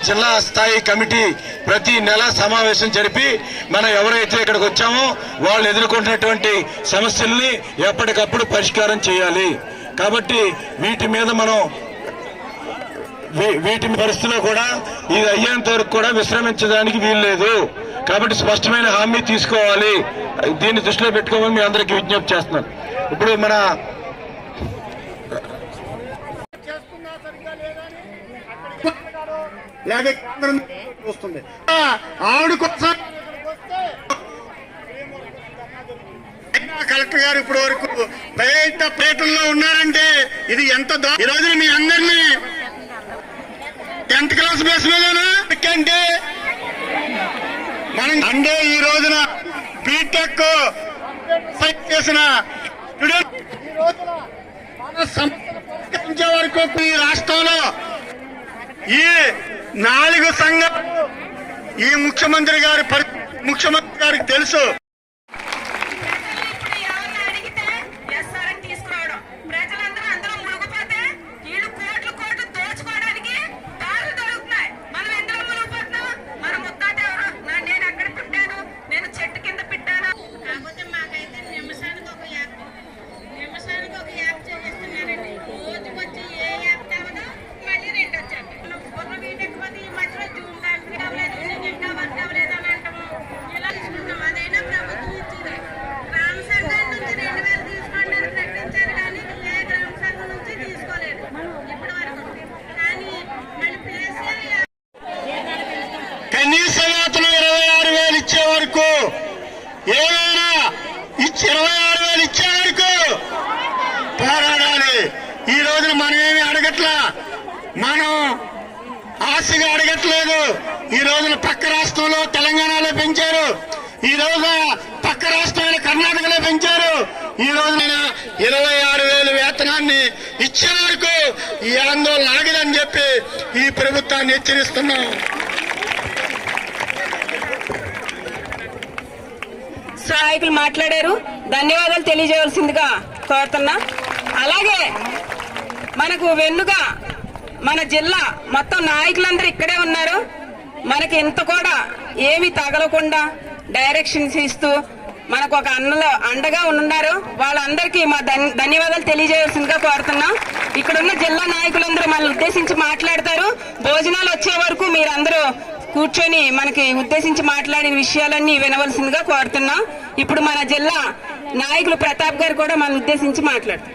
జిల్లా స్థాయి కమిటీ ప్రతి నెల సమావేశం జరిపి మనం ఎవరైతే ఇక్కడికి వచ్చామో వాళ్ళు ఎదుర్కొంటున్నటువంటి సమస్యల్ని ఎప్పటికప్పుడు పరిష్కారం చేయాలి. కాబట్టి వీటి మీద మనం వీటి పరిస్థితిలో కూడా ఇది అయ్యేంత వరకు కూడా విశ్రమించడానికి వీల్లేదు. కాబట్టి స్పష్టమైన హామీ తీసుకోవాలి. దీన్ని దృష్టిలో పెట్టుకోమని మీ అందరికీ విజ్ఞప్తి చేస్తున్నాను. ఇప్పుడు మన వస్తుంది ఆవిడ కోసం కలెక్టర్ గారు ఇప్పటి వరకు బయట పేటల్లో ఉన్నారంటే ఇది ఎంత ఈ రోజున మీ అందరినీ 10th క్లాస్ బేస్ మీదనా అంటే మనం అంటే ఈ రోజున బీటెక్ చేసిన పరిష్కరించే వరకు ఈ రాష్ట్రంలో ఈ 4 సంఘాలు ఈ ముఖ్యమంత్రి గారికి తెలుసు. కనీస వేతనం 26,000 ఇచ్చే వరకు ఏమైనా 26,000 ఇచ్చే వరకు పోరాడాలి. ఈ రోజున మనం ఏమి అడగట్లా, మనం ఆశగా అడగట్లేదు. ఈ రోజున పక్క రాష్ట్రంలో తెలంగాణలో పెంచారు, ఈ రోజు పక్క రాష్ట్రమైన కర్ణాటకలో పెంచారు. ఈ రోజున 26,000 వేతనాన్ని ఇచ్చే వరకు ఈ ఆందోళన ఆగదని చెప్పి ఈ ప్రభుత్వాన్ని హెచ్చరిస్తున్నాం. నాయకులు మాట్లాడారు, ధన్యవాదాలు తెలియజేయవలసిందిగా కోరుతున్నా. అలాగే మనకు వెన్నుగా మన జిల్లా మొత్తం నాయకులందరూ ఇక్కడే ఉన్నారు. మనకి ఇంత కూడా ఏమి తగలకుండా డైరెక్షన్స్ ఇస్తూ మనకు ఒక అండగా ఉన్నారు. వాళ్ళందరికీ మా ధన్యవాదాలు తెలియజేయవలసిందిగా కోరుతున్నాం. ఇక్కడున్న జిల్లా నాయకులందరూ మనల్ని ఉద్దేశించి మాట్లాడతారు. భోజనాలు వచ్చే వరకు మీరందరూ కూర్చొని మనకి ఉద్దేశించి మాట్లాడిన విషయాలన్నీ వినవలసిందిగా కోరుతున్నాం. ఇప్పుడు మన జిల్లా నాయకులు ప్రతాప్ గారు కూడా మనల్ని ఉద్దేశించి మాట్లాడతారు.